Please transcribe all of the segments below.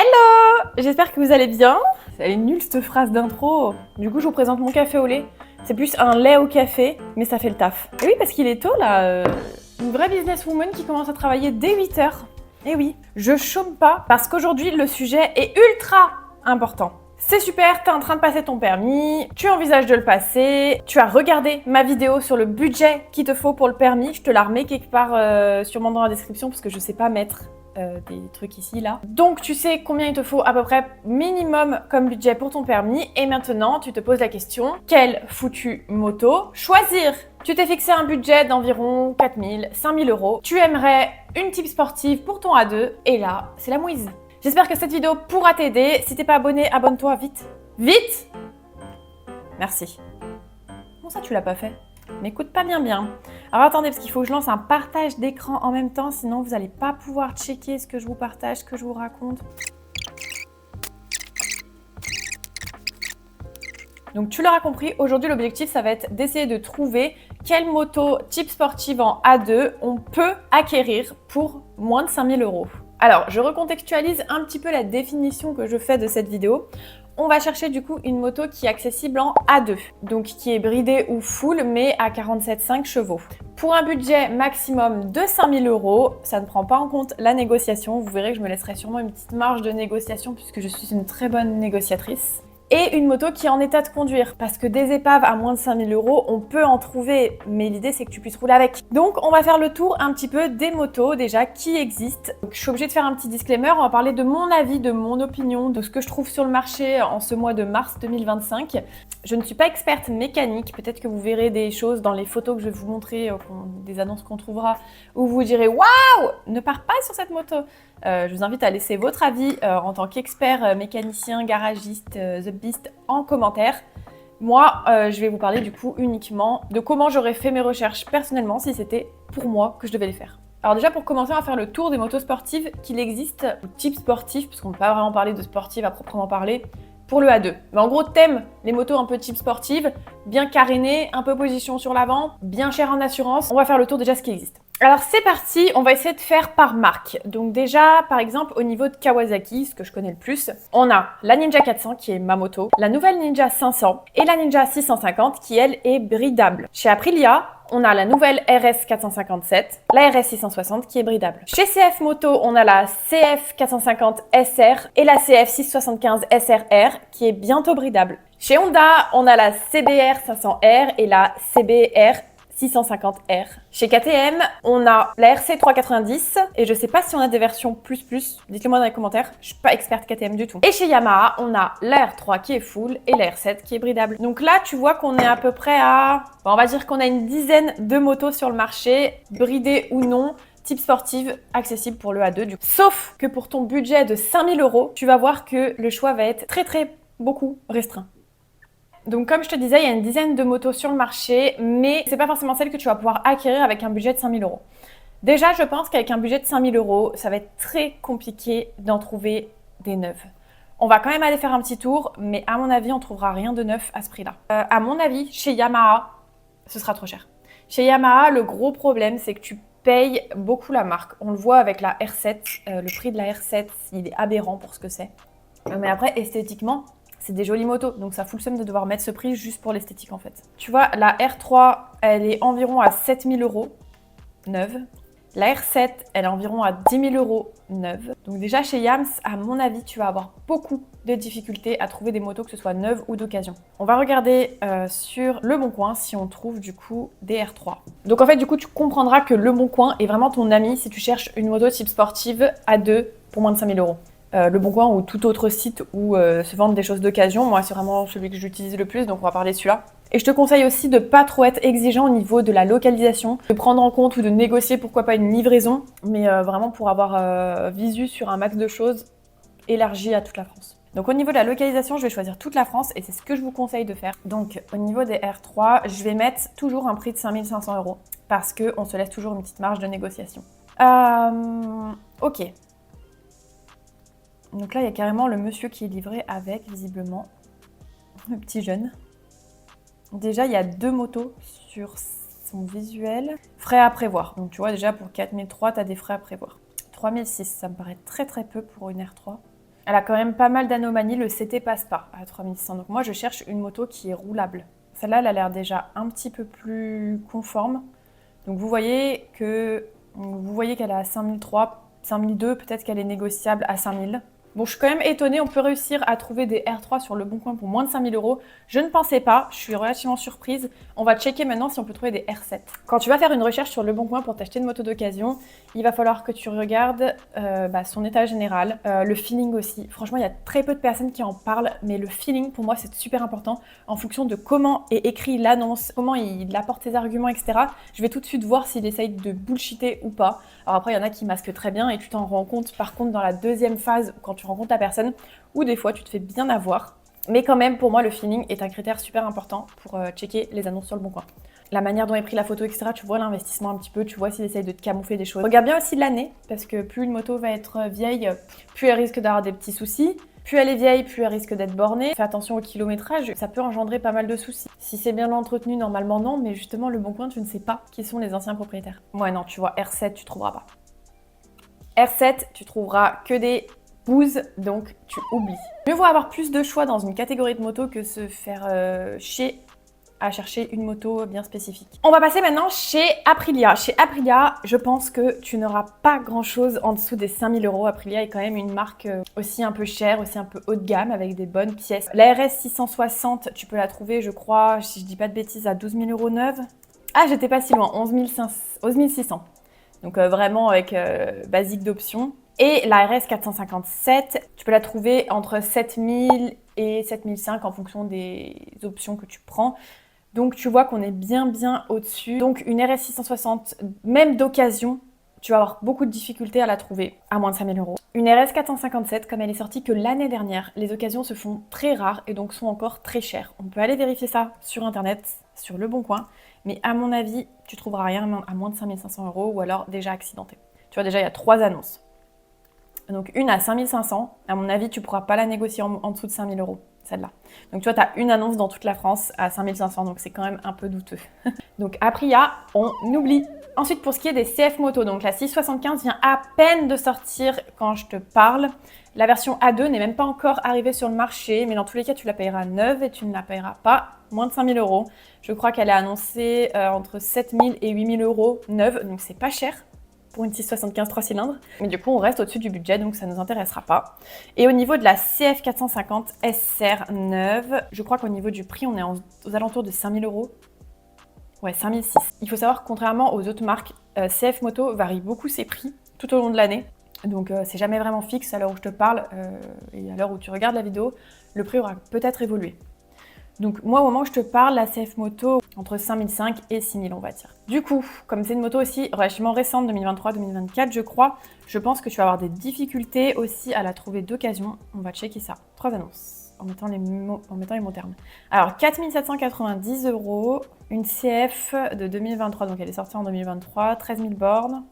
Hello! J'espère que vous allez bien. Elle est nulle cette phrase d'intro. Du coup, je vous présente mon café au lait. C'est plus un lait au café, mais ça fait le taf. Et oui, parce qu'il est tôt là. Une vraie businesswoman qui commence à travailler dès 8h. Et oui, je chôme pas parce qu'aujourd'hui, le sujet est ultra important. C'est super, t'es en train de passer ton permis, tu envisages de le passer, tu as regardé ma vidéo sur le budget qu'il te faut pour le permis, je te la remets quelque part sûrement dans la description parce que je sais pas mettre des trucs ici, là. Donc tu sais combien il te faut à peu près minimum comme budget pour ton permis et maintenant tu te poses la question, quelle foutue moto choisir? Tu t'es fixé un budget d'environ 4000, 5000 euros, tu aimerais une type sportive pour ton A2 et là, c'est la mouise. J'espère que cette vidéo pourra t'aider. Si t'es pas abonné, abonne-toi vite. Vite! Merci. Comment ça tu l'as pas fait? M'écoute pas bien. Alors attendez, parce qu'il faut que je lance un partage d'écran en même temps, sinon vous n'allez pas pouvoir checker ce que je vous partage, ce que je vous raconte. Donc tu l'auras compris, aujourd'hui l'objectif ça va être d'essayer de trouver quelle moto type sportive en A2 on peut acquérir pour moins de 5000 euros. Alors, je recontextualise un petit peu la définition que je fais de cette vidéo. On va chercher du coup une moto qui est accessible en A2, donc qui est bridée ou full, mais à 47,5 chevaux. Pour un budget maximum de 5000 euros, ça ne prend pas en compte la négociation. Vous verrez que je me laisserai sûrement une petite marge de négociation puisque je suis une très bonne négociatrice. Et une moto qui est en état de conduire. Parce que des épaves à moins de 5000 euros, on peut en trouver, mais l'idée c'est que tu puisses rouler avec. Donc on va faire le tour un petit peu des motos déjà qui existent. Donc, je suis obligée de faire un petit disclaimer, on va parler de mon avis, de mon opinion, de ce que je trouve sur le marché en ce mois de mars 2025. Je ne suis pas experte mécanique, peut-être que vous verrez des choses dans les photos que je vais vous montrer, des annonces qu'on trouvera, où vous direz « Waouh, ne pars pas sur cette moto !» Je vous invite à laisser votre avis en tant qu'expert mécanicien, garagiste, The Beast en commentaire. Moi, je vais vous parler du coup uniquement de comment j'aurais fait mes recherches personnellement si c'était pour moi que je devais les faire. Alors déjà pour commencer, on va faire le tour des motos sportives qu'il existe, type sportif, parce qu'on ne peut pas vraiment parler de sportive à proprement parler, pour le A2. Mais en gros, t'aimes les motos un peu type sportive, bien carénées, un peu position sur l'avant, bien cher en assurance. On va faire le tour déjà de ce qui existe. Alors c'est parti, on va essayer de faire par marque. Donc déjà, par exemple, au niveau de Kawasaki, ce que je connais le plus, on a la Ninja 400 qui est ma moto, la nouvelle Ninja 500 et la Ninja 650 qui, elle, est bridable. Chez Aprilia, on a la nouvelle RS 457, la RS 660 qui est bridable. Chez CF Moto, on a la CF 450 SR et la CF 675 SRR qui est bientôt bridable. Chez Honda, on a la CBR 500R et la CBR 650R. Chez KTM, on a la RC 390 et je sais pas si on a des versions plus. Dites-le moi dans les commentaires, je suis pas experte KTM du tout. Et chez Yamaha, on a la R3 qui est full et la R7 qui est bridable. Donc là, tu vois qu'on est à peu près à... on va dire qu'on a une dizaine de motos sur le marché, bridées ou non, type sportive, accessible pour le A2 du coup. Sauf que pour ton budget de 5000 euros, tu vas voir que le choix va être très beaucoup restreint. Donc comme je te disais, il y a une dizaine de motos sur le marché, mais c'est pas forcément celle que tu vas pouvoir acquérir avec un budget de 5000 euros. Déjà, je pense qu'avec un budget de 5000 euros, ça va être très compliqué d'en trouver des neuves. On va quand même aller faire un petit tour, mais à mon avis, on trouvera rien de neuf à ce prix-là. À mon avis, chez Yamaha, ce sera trop cher. Chez Yamaha, le gros problème, c'est que tu payes beaucoup la marque. On le voit avec la R7, le prix de la R7, il est aberrant pour ce que c'est. Mais après, esthétiquement, c'est des jolies motos, donc ça fout le seum de devoir mettre ce prix juste pour l'esthétique en fait. Tu vois, la R3, elle est environ à 7000 euros, neuve. La R7, elle est environ à 10 000 euros, neuve. Donc déjà chez Yams, à mon avis, tu vas avoir beaucoup de difficultés à trouver des motos, que ce soit neuves ou d'occasion. On va regarder sur Le Bon Coin si on trouve du coup des R3. Donc en fait, du coup, tu comprendras que Le Bon Coin est vraiment ton ami si tu cherches une moto type sportive à 2 pour moins de 5000 euros. Le Bon Coin ou tout autre site où se vendent des choses d'occasion. Moi, c'est vraiment celui que j'utilise le plus, donc on va parler de celui-là. Et je te conseille aussi de pas trop être exigeant au niveau de la localisation, de prendre en compte ou de négocier pourquoi pas une livraison, mais vraiment pour avoir visu sur un max de choses élargi à toute la France. Donc au niveau de la localisation, je vais choisir toute la France et c'est ce que je vous conseille de faire. Donc au niveau des R3, je vais mettre toujours un prix de 5500 euros parce qu'on se laisse toujours une petite marge de négociation. Ok. Donc là, il y a carrément le monsieur qui est livré avec, visiblement, le petit jeune. Déjà, il y a 2 motos sur son visuel. Frais à prévoir. Donc tu vois, déjà pour 4003, tu as des frais à prévoir. 3006, ça me paraît très peu pour une R3. Elle a quand même pas mal d'anomalies, le CT passe pas à 3600. Donc moi, je cherche une moto qui est roulable. Celle-là, elle a l'air déjà un petit peu plus conforme. Donc vous voyez qu'elle est à 5003, 5002, peut-être qu'elle est négociable à 5000. Bon, je suis quand même étonnée, on peut réussir à trouver des R3 sur Le Bon Coin pour moins de 5000 €. Je ne pensais pas, je suis relativement surprise. On va checker maintenant si on peut trouver des R7. Quand tu vas faire une recherche sur Le Bon Coin pour t'acheter une moto d'occasion, il va falloir que tu regardes son état général, le feeling aussi. Franchement, il y a très peu de personnes qui en parlent, mais le feeling, pour moi, c'est super important. En fonction de comment est écrit l'annonce, comment il apporte ses arguments, etc., je vais tout de suite voir s'il essaye de bullshiter ou pas. Alors après, il y en a qui masquent très bien et tu t'en rends compte par contre dans la deuxième phase, quand tu rencontres la personne, où des fois tu te fais bien avoir. Mais quand même, pour moi, le feeling est un critère super important pour checker les annonces sur Le Bon Coin. La manière dont est prise la photo, etc., tu vois l'investissement un petit peu, tu vois s'il essaye de te camoufler des choses. Regarde bien aussi l'année, parce que plus une moto va être vieille, plus elle risque d'avoir des petits soucis. Plus elle est vieille, plus elle risque d'être bornée. Fais attention au kilométrage, ça peut engendrer pas mal de soucis. Si c'est bien entretenu, normalement non, mais justement, Le Bon Coin, tu ne sais pas qui sont les anciens propriétaires. Ouais, non, tu vois, R7, tu trouveras pas. R7, tu trouveras que des bouses, donc tu oublies. Mieux vaut avoir plus de choix dans une catégorie de moto que se faire chier à chercher une moto bien spécifique. On va passer maintenant chez Aprilia. Chez Aprilia, je pense que tu n'auras pas grand-chose en dessous des 5000 €. Aprilia est quand même une marque aussi un peu chère, aussi un peu haut de gamme, avec des bonnes pièces. La RS 660, tu peux la trouver, je crois, si je dis pas de bêtises, à 12 000 € neuve. Ah, j'étais pas si loin, 11 600. Donc vraiment avec basique d'options. Et la RS 457, tu peux la trouver entre 7000 et 7005 en fonction des options que tu prends. Donc tu vois qu'on est bien au-dessus. Donc une RS 660, même d'occasion, tu vas avoir beaucoup de difficultés à la trouver à moins de 5000 €. Une RS 457, comme elle est sortie que l'année dernière, les occasions se font très rares et donc sont encore très chères. On peut aller vérifier ça sur internet, sur Le Bon Coin, mais à mon avis, tu trouveras rien à moins de 5500 € ou alors déjà accidenté. Tu vois, déjà il y a 3 annonces. Donc une à 5500, à mon avis, tu pourras pas la négocier en dessous de 5000 €, celle-là. Donc tu vois, tu as une annonce dans toute la France à 5500, donc c'est quand même un peu douteux. Donc Aprilia, on oublie. Ensuite, pour ce qui est des CF Moto, donc la 675 vient à peine de sortir quand je te parle. La version A2 n'est même pas encore arrivée sur le marché, mais dans tous les cas, tu la payeras neuve et tu ne la payeras pas moins de 5000 €. Je crois qu'elle est annoncée entre 7000 et 8000 € neuve, donc c'est pas cher pour une 675 3 cylindres. Mais du coup, on reste au-dessus du budget, donc ça ne nous intéressera pas. Et au niveau de la CF 450 SR neuve, je crois qu'au niveau du prix, on est aux alentours de 5000 €. Ouais, 5006. Il faut savoir que contrairement aux autres marques, CF Moto varie beaucoup ses prix tout au long de l'année. Donc c'est jamais vraiment fixe à l'heure où je te parle et à l'heure où tu regardes la vidéo, le prix aura peut-être évolué. Donc moi au moment où je te parle, la CF Moto entre 5005 et 6000 on va dire. Du coup, comme c'est une moto aussi relativement récente, 2023-2024 je crois, je pense que tu vas avoir des difficultés aussi à la trouver d'occasion. On va checker ça. 3 annonces. En mettant les mots termes. Alors 4790 €, une CF de 2023, donc elle est sortie en 2023, 13 000 bornes.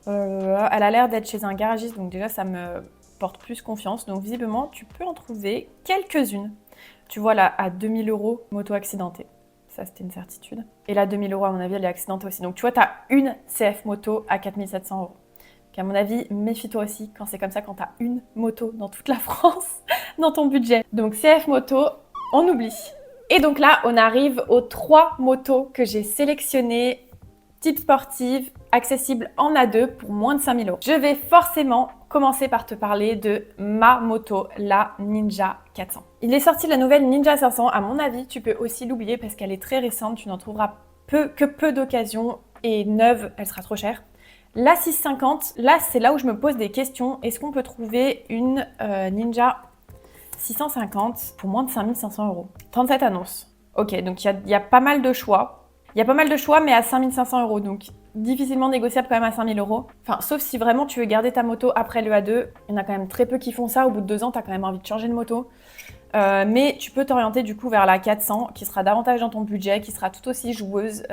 Elle a l'air d'être chez un garagiste, donc déjà ça me porte plus confiance. Donc visiblement tu peux en trouver quelques-unes. Tu vois là à 2000 € moto accidentée. Ça c'était une certitude. Et là 2000 € à mon avis elle est accidentée aussi. Donc tu vois tu as une CF moto à 4700 €. Donc à mon avis, méfie-toi aussi quand c'est comme ça, quand tu as une moto dans toute la France, dans ton budget. Donc CF Moto, on oublie. Et donc là, on arrive aux 3 motos que j'ai sélectionnées, type sportive, accessibles en A2 pour moins de 5000 €. Je vais forcément commencer par te parler de ma moto, la Ninja 400. Il est sorti la nouvelle Ninja 500. À mon avis, tu peux aussi l'oublier parce qu'elle est très récente. Tu n'en trouveras que peu d'occasions et neuve, elle sera trop chère. La 650, là c'est là où je me pose des questions. Est-ce qu'on peut trouver une Ninja 650 pour moins de 5500 €? 37 annonces. Ok, donc il y a pas mal de choix. Il y a pas mal de choix, mais à 5500 €, donc difficilement négociable quand même à 5000 €. Enfin, sauf si vraiment tu veux garder ta moto après le A2. Il y en a quand même très peu qui font ça. Au bout de 2 ans, tu as quand même envie de changer de moto. Mais tu peux t'orienter du coup vers la 400 qui sera davantage dans ton budget, qui sera tout aussi joueuse,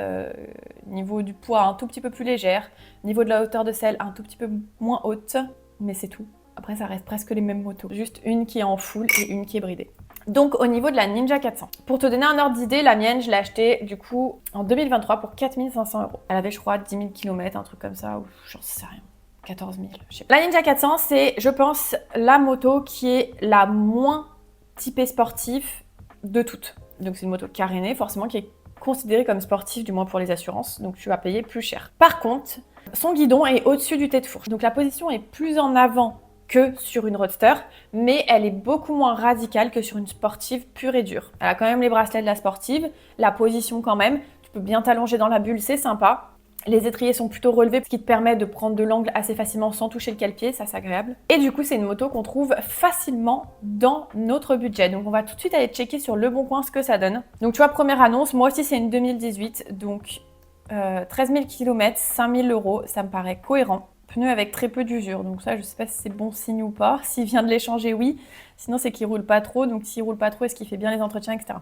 niveau du poids un tout petit peu plus légère, niveau de la hauteur de selle un tout petit peu moins haute, mais c'est tout. Après ça reste presque les mêmes motos, juste une qui est en full et une qui est bridée. Donc au niveau de la Ninja 400, pour te donner un ordre d'idée, la mienne je l'ai achetée du coup en 2023 pour 4500 €. Elle avait je crois 10 000 km, un truc comme ça, ou j'en sais rien. 14 000. Je sais pas. La Ninja 400, c'est, je pense, la moto qui est la moins typée sportive de toutes. Donc c'est une moto carénée, forcément, qui est considérée comme sportive, du moins pour les assurances. Donc tu vas payer plus cher. Par contre, son guidon est au-dessus du tête-fourche. Donc la position est plus en avant que sur une roadster, mais elle est beaucoup moins radicale que sur une sportive pure et dure. Elle a quand même les bracelets de la sportive, la position quand même. Tu peux bien t'allonger dans la bulle, c'est sympa. Les étriers sont plutôt relevés, ce qui te permet de prendre de l'angle assez facilement sans toucher le cale-pied, ça c'est agréable. Et du coup, c'est une moto qu'on trouve facilement dans notre budget. Donc on va tout de suite aller checker sur Le Bon Coin ce que ça donne. Donc tu vois, première annonce, moi aussi c'est une 2018, donc 13 000 km, 5 000 €, ça me paraît cohérent. Pneu avec très peu d'usure, donc ça je sais pas si c'est bon signe ou pas. S'il vient de les changer, oui. Sinon c'est qu'il roule pas trop, donc s'il roule pas trop, est-ce qu'il fait bien les entretiens, etc.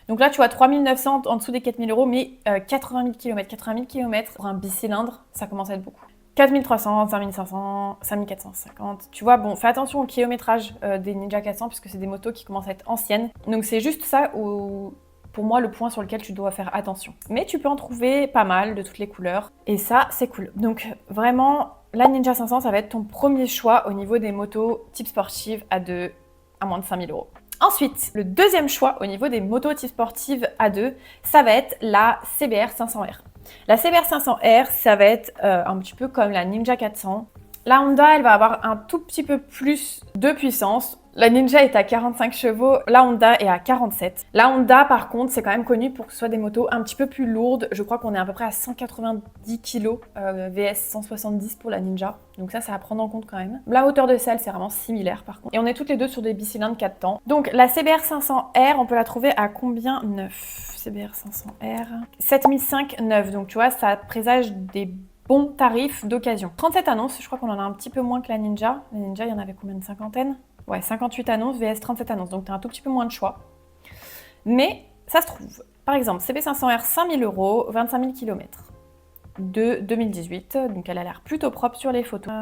Donc là tu vois 3 900 en dessous des 4 000 €, mais 80 000 km. 80 000 km pour un bicylindre, ça commence à être beaucoup. 4 300, 5 500, 5 450. Tu vois, bon, fais attention au kilométrage des Ninja 400 puisque c'est des motos qui commencent à être anciennes. Donc c'est juste ça où, pour moi, le point sur lequel tu dois faire attention. Mais tu peux en trouver pas mal de toutes les couleurs et ça, c'est cool. Donc vraiment, la Ninja 500, ça va être ton premier choix au niveau des motos type sportive à moins de 5 000 €. Ensuite, le deuxième choix au niveau des motos type sportive A2, ça va être la CBR 500R. La CBR 500R, ça va être un petit peu comme la Ninja 400. La Honda, elle va avoir un tout petit peu plus de puissance. La Ninja est à 45 chevaux, la Honda est à 47. La Honda, par contre, c'est quand même connu pour que ce soit des motos un petit peu plus lourdes. Je crois qu'on est à peu près à 190 kg vs 170 pour la Ninja. Donc ça à prendre en compte quand même. La hauteur de selle, c'est vraiment similaire par contre. Et on est toutes les deux sur des bicylindres 4 temps. Donc la CBR 500R, on peut la trouver à combien? 9. CBR 500R. 7500 neuf. Donc tu vois, ça présage des bons tarifs d'occasion. 37 annonces, je crois qu'on en a un petit peu moins que la Ninja. La Ninja, il y en avait combien, une cinquantaine? Ouais, 58 annonces vs 37 annonces, donc tu as un tout petit peu moins de choix. Mais ça se trouve. Par exemple, CB500R 5 000 €, 25 000 km de 2018, donc elle a l'air plutôt propre sur les photos.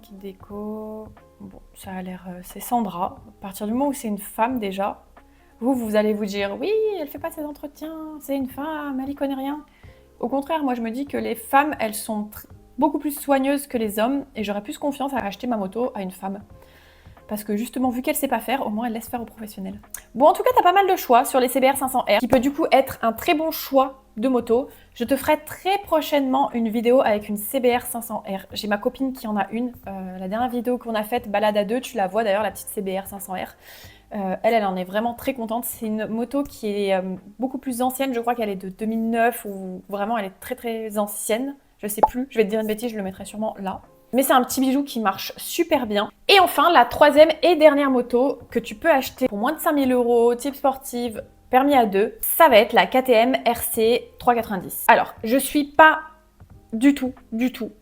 Kit déco. Bon, ça a l'air... c'est Sandra. À partir du moment où c'est une femme déjà, vous allez vous dire, oui, elle fait pas ses entretiens, c'est une femme, elle y connaît rien. Au contraire, moi je me dis que les femmes, elles sont beaucoup plus soigneuses que les hommes et j'aurais plus confiance à acheter ma moto à une femme. Parce que justement, vu qu'elle sait pas faire, au moins elle laisse faire aux professionnels. Bon, en tout cas, t'as pas mal de choix sur les CBR 500R, qui peut du coup être un très bon choix de moto. Je te ferai très prochainement une vidéo avec une CBR 500R. J'ai ma copine qui en a une. La dernière vidéo qu'on a faite, balade à deux, tu la vois d'ailleurs, la petite CBR 500R. Elle en est vraiment très contente. C'est une moto qui est beaucoup plus ancienne. Je crois qu'elle est de 2009 ou vraiment elle est très très ancienne. Je sais plus, je vais te dire une bêtise, je le mettrai sûrement là. Mais c'est un petit bijou qui marche super bien. Et enfin, la troisième et dernière moto que tu peux acheter pour moins de 5 000 €, type sportive, permis à deux, ça va être la KTM RC 390. Alors, je suis pas du tout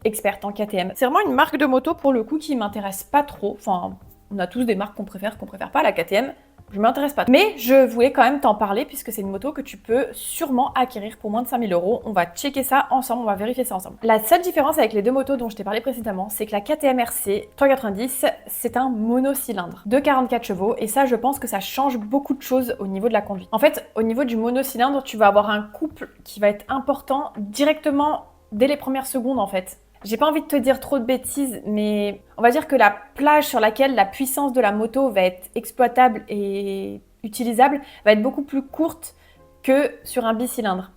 experte en KTM. C'est vraiment une marque de moto pour le coup qui m'intéresse pas trop. Enfin, on a tous des marques qu'on préfère pas. La KTM, je m'intéresse pas. Mais je voulais quand même t'en parler puisque c'est une moto que tu peux sûrement acquérir pour moins de 5 000 €. On va checker ça ensemble, on va vérifier ça ensemble. La seule différence avec les deux motos dont je t'ai parlé précédemment, c'est que la KTM RC 390, c'est un monocylindre de 44 chevaux et ça, je pense que ça change beaucoup de choses au niveau de la conduite. En fait, au niveau du monocylindre, tu vas avoir un couple qui va être important directement dès les premières secondes en fait. J'ai pas envie de te dire trop de bêtises, mais on va dire que la plage sur laquelle la puissance de la moto va être exploitable et utilisable va être beaucoup plus courte que sur un bicylindre.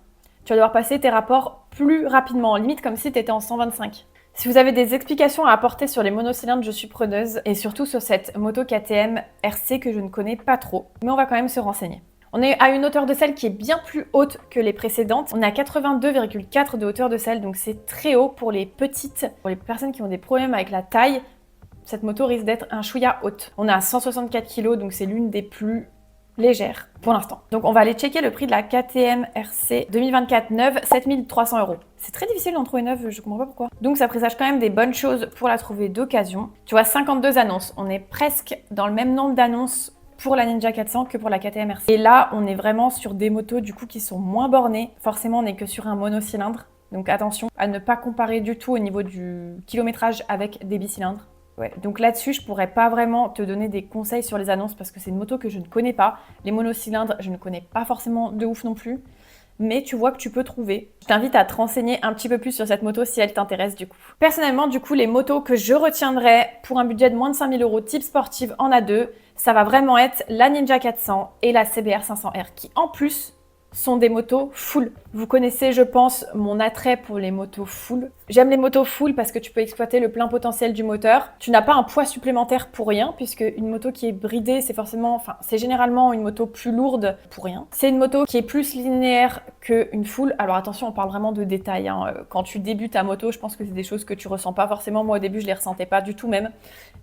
Tu vas devoir passer tes rapports plus rapidement, limite comme si tu étais en 125. Si vous avez des explications à apporter sur les monocylindres, je suis preneuse, et surtout sur cette moto KTM RC que je ne connais pas trop, mais on va quand même se renseigner. On est à une hauteur de selle qui est bien plus haute que les précédentes. On est à 82,4 de hauteur de selle, donc c'est très haut pour les petites, pour les personnes qui ont des problèmes avec la taille. Cette moto risque d'être un chouïa haute. On est à 164 kg, donc c'est l'une des plus légères pour l'instant. Donc on va aller checker le prix de la KTM RC 2024 neuve, 7 300 €. C'est très difficile d'en trouver neuve, je comprends pas pourquoi. Donc ça présage quand même des bonnes choses pour la trouver d'occasion. Tu vois, 52 annonces. On est presque dans le même nombre d'annonces pour la Ninja 400 que pour la KTM RC. Et là, on est vraiment sur des motos du coup qui sont moins bornées. Forcément, on n'est que sur un monocylindre. Donc attention à ne pas comparer du tout au niveau du kilométrage avec des bicylindres. Ouais. Donc là-dessus, je pourrais pas vraiment te donner des conseils sur les annonces parce que c'est une moto que je ne connais pas. Les monocylindres, je ne connais pas forcément de ouf non plus. mais tu vois que tu peux trouver. Je t'invite à te renseigner un petit peu plus sur cette moto si elle t'intéresse du coup. Personnellement, du coup, les motos que je retiendrai pour un budget de moins de 5 000 € type sportive en A2, ça va vraiment être la Ninja 400 et la CBR 500R qui en plus sont des motos full. Vous connaissez, je pense, mon attrait pour les motos full. J'aime les motos full parce que tu peux exploiter le plein potentiel du moteur. Tu n'as pas un poids supplémentaire pour rien, puisque une moto qui est bridée, c'est généralement une moto plus lourde pour rien. C'est une moto qui est plus linéaire qu'une full. Alors attention, on parle vraiment de détails, hein. Quand tu débutes à moto, je pense que c'est des choses que tu ressens pas forcément. Moi, au début, je les ressentais pas du tout même.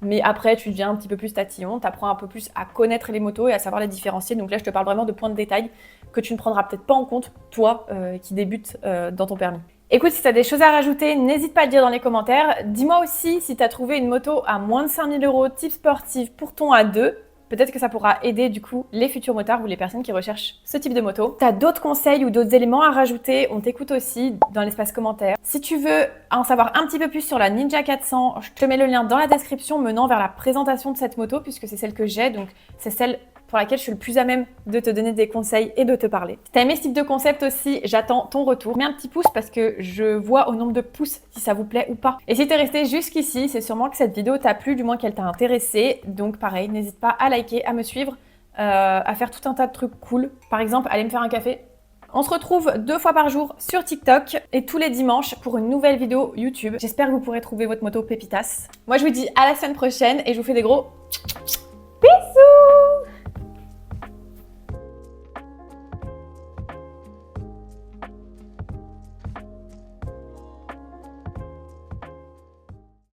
Mais après, tu deviens un petit peu plus tatillon, tu apprends un peu plus à connaître les motos et à savoir les différencier. Donc là, je te parle vraiment de points de détail que tu ne prendras peut-être pas en compte, toi, qui débutes dans ton permis. Écoute, si tu as des choses à rajouter, n'hésite pas à le dire dans les commentaires. Dis-moi aussi si tu as trouvé une moto à moins de 5 000 € type sportive pour ton A2. Peut-être que ça pourra aider du coup les futurs motards ou les personnes qui recherchent ce type de moto. Tu as d'autres conseils ou d'autres éléments à rajouter, on t'écoute aussi dans l'espace commentaire. Si tu veux en savoir un petit peu plus sur la Ninja 400, je te mets le lien dans la description menant vers la présentation de cette moto puisque c'est celle que j'ai, donc c'est celle pour laquelle je suis le plus à même de te donner des conseils et de te parler. Si t'as aimé ce type de concept aussi, j'attends ton retour. Mets un petit pouce parce que je vois au nombre de pouces si ça vous plaît ou pas. Et si t'es resté jusqu'ici, c'est sûrement que cette vidéo t'a plu, du moins qu'elle t'a intéressé. Donc pareil, n'hésite pas à liker, à me suivre, à faire tout un tas de trucs cool. Par exemple, aller me faire un café. On se retrouve 2 fois par jour sur TikTok et tous les dimanches pour une nouvelle vidéo YouTube. J'espère que vous pourrez trouver votre moto pépitas. Moi, je vous dis à la semaine prochaine et je vous fais des gros bisous.